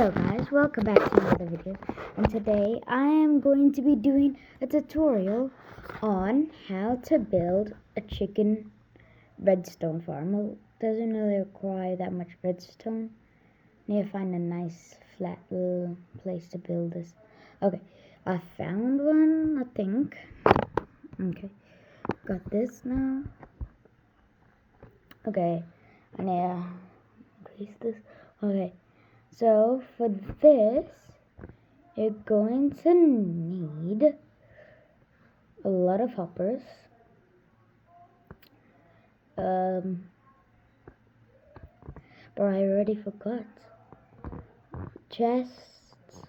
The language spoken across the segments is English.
Hello guys, welcome back to another video, and today I am going to be doing a tutorial on how to build a chicken redstone farm. Well, it doesn't really require that much redstone. Need to find a nice flat little place to build this. Okay, I found one, I think. Okay, got this now. Okay, I need to increase this. Okay. So for this, you're going to need a lot of hoppers, but I already forgot. Chests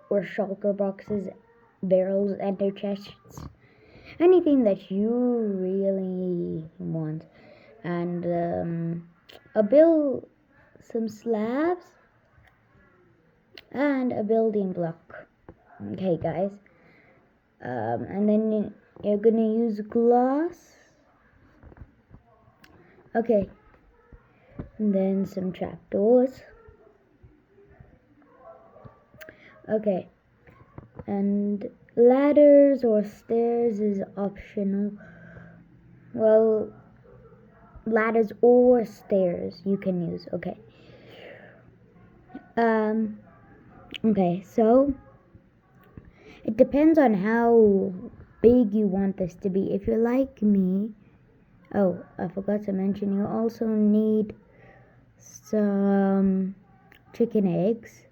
or shulker boxes, barrels, ender chests, anything that you really want. And I'll build some slabs and a building block. Okay guys, and then you're gonna use glass. Okay, and then some trapdoors. Okay, and ladders or stairs is optional. Well, ladders or stairs you can use. Okay. Okay, so it depends on how big you want this to be. If you're like me, oh, I forgot to mention, you also need some chicken eggs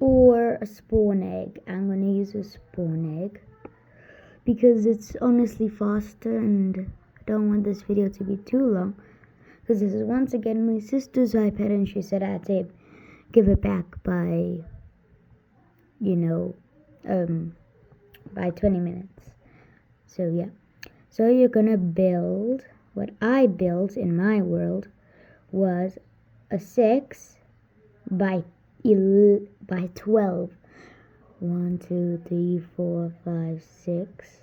or a spawn egg. I'm going to use a spawn egg because it's honestly faster, and I don't want this video to be too long because this is once again my sister's iPad, and she said I had to give it back by, by 20 minutes. So yeah. So you're gonna build, what I built in my world was a 6 by 12. 1, 2, 3, 4, 5, 6.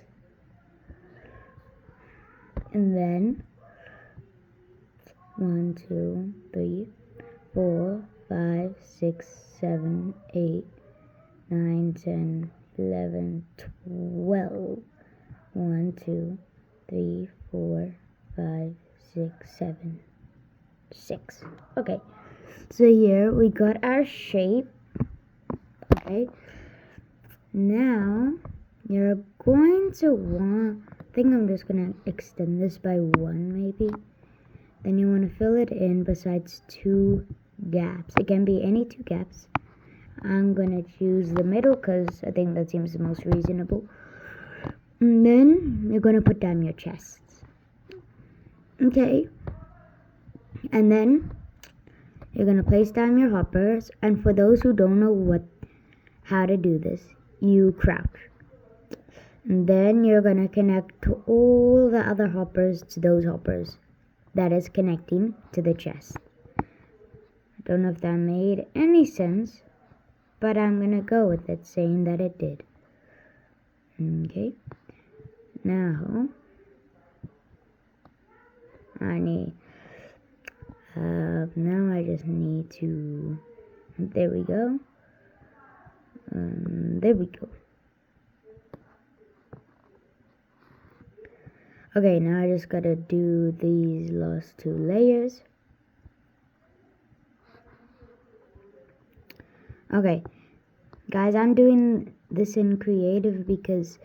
And then 1, 2, 3, 4, 5, 6, 7, 8, 9, 10, 11, 12. 1, 2, 3, 4, 5, 6, 7, 6. Okay, so here we got our shape. Okay, now you're going to want, I think I'm just going to extend this by 1 maybe. Then you want to fill it in besides 2 gaps. It can be any 2 gaps. I'm going to choose the middle because I think that seems the most reasonable. And then you're going to put down your chests. Okay. And then you're going to place down your hoppers. And for those who don't know how to do this, you crouch. And then you're going to connect all the other hoppers to those hoppers. That is connecting to the chest. I don't know if that made any sense, but I'm going to go with it saying that it did. Okay. Now I just need to, there we go. There we go. Okay, now I just gotta do these last 2 layers. Okay, guys, I'm doing this in creative because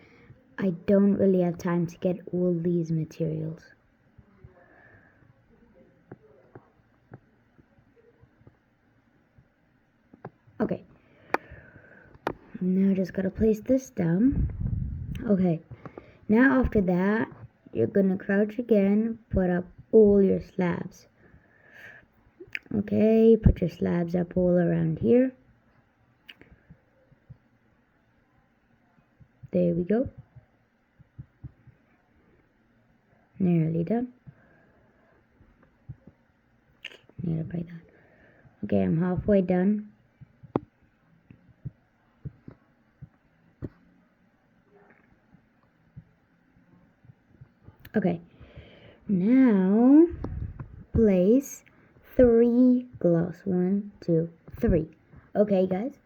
I don't really have time to get all these materials. Okay, now I just gotta place this down. Okay, now after that, you're gonna crouch again, put up all your slabs. Okay, put your slabs up all around here. There we go. Nearly done. Nearly by that. Okay, I'm halfway done. Okay, now place 3 glass. 1, 2, 3. Okay, guys.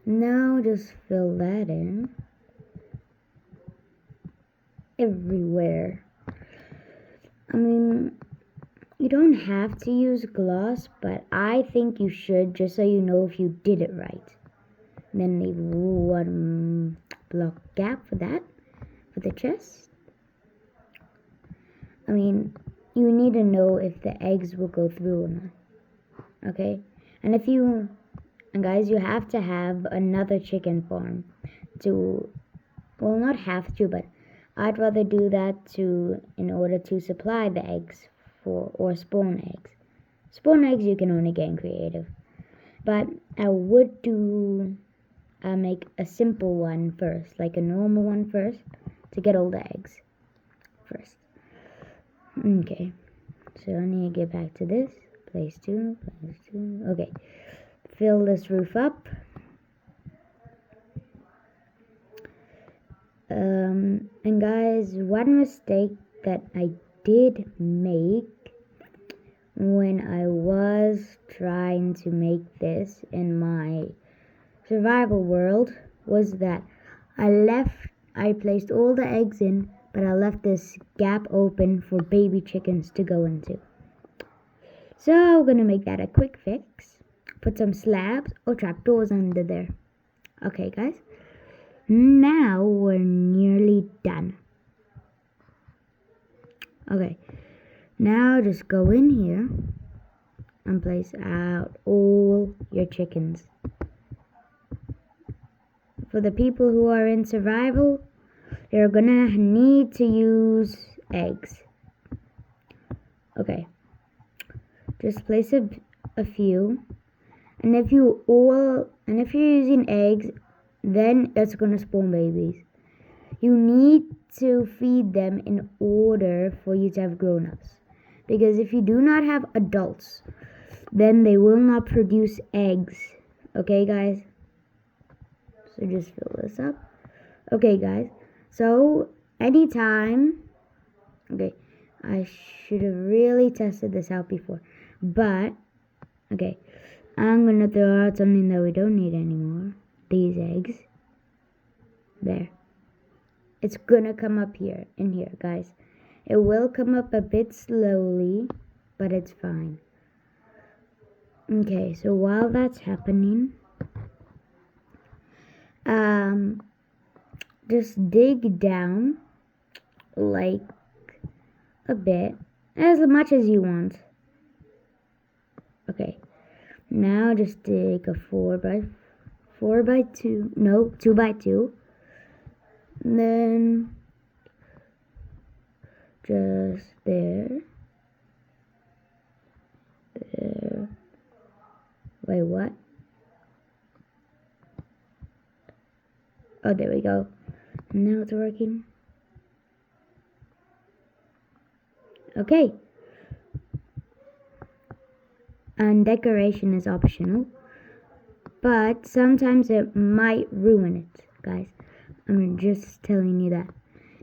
Now just fill that in everywhere. I mean, you don't have to use gloss, but I think you should, just so you know if you did it right. Then leave one block gap for that, for the chest. I mean, you need to know if the eggs will go through or not. Okay? And guys, you have to have another chicken farm to, well, not have to, but I'd rather do that in order to supply the eggs or spawn eggs. Spawn eggs you can only get in creative. But I would make a simple one first, like a normal one first, to get all the eggs first. Okay, so I need to get back to this. Place 2. Okay, fill this roof up. And guys, one mistake that I did make when I was trying to make this in my survival world was that I placed all the eggs in, but I left this gap open for baby chickens to go into. So we're gonna make that a quick fix. Put some slabs or trapdoors under there. Okay, guys. Now we're nearly done. Okay, now just go in here and place out all your chickens. For the people who are in survival, you're gonna need to use eggs. Okay, just place a few, and if you're using eggs, then it's gonna spawn babies. You need to feed them in order for you to have grown-ups, because if you do not have adults, then they will not produce eggs. Okay, guys? So just fill this up. Okay, guys. So anytime, okay, I should have really tested this out before, but okay, I'm gonna throw out something that we don't need anymore. These eggs. There. It's gonna come up in here, guys. It will come up a bit slowly, but it's fine. Okay, so while that's happening, just dig down like a bit, as much as you want. Okay, now just dig a 2 by 2. Then just there. Wait, what? Oh, there we go. Now it's working. Okay. And decoration is optional, but sometimes it might ruin it, guys. I'm just telling you that.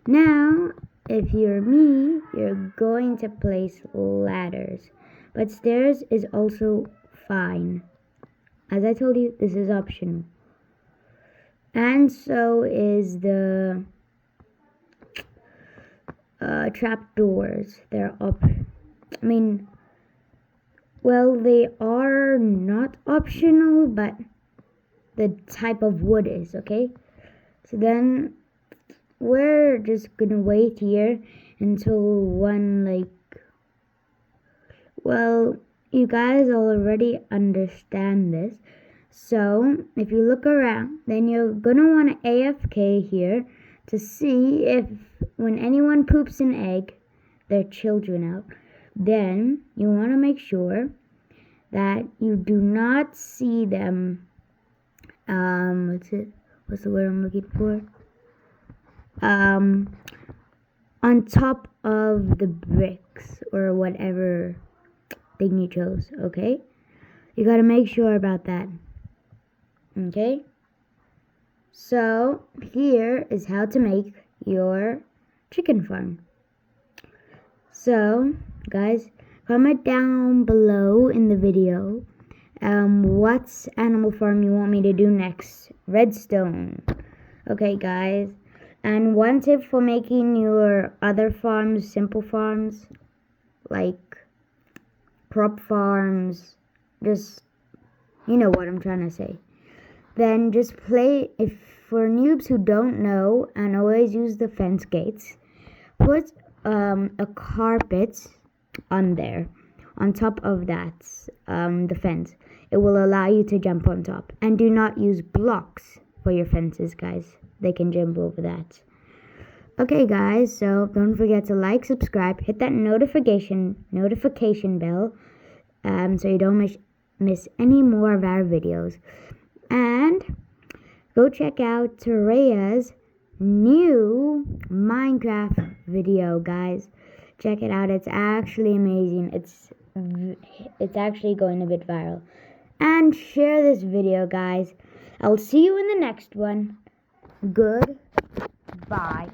Now, if you're me, you're going to place ladders, but stairs is also fine. As I told you, this is optional. And so is the trapdoors. They're well, they are not optional, but the type of wood is, okay? So then we're just gonna wait here until well, you guys already understand this. So if you look around, then you're gonna want to AFK here to see if when anyone poops an egg, their children out. Then you want to make sure that you do not see them. What's the word I'm looking for? On top of the bricks or whatever thing you chose. Okay, you gotta make sure about that. Okay, so here is how to make your chicken farm. So guys, comment down below in the video What animal farm you want me to do next? Redstone. Okay, guys. And one tip for making your other farms simple farms, like prop farms, just, you know what I'm trying to say. Then just play, if for noobs who don't know and always use the fence gates, put a carpet on there, on top of that, the fence. It will allow you to jump on top. And do not use blocks for your fences, guys. They can jump over that. Okay, guys, so don't forget to like, subscribe, hit that notification bell, so you don't miss any more of our videos. And go check out Tereya's new Minecraft video, guys. Check it out. It's actually amazing. It's actually going a bit viral. And share this video, guys. I'll see you in the next one. Goodbye.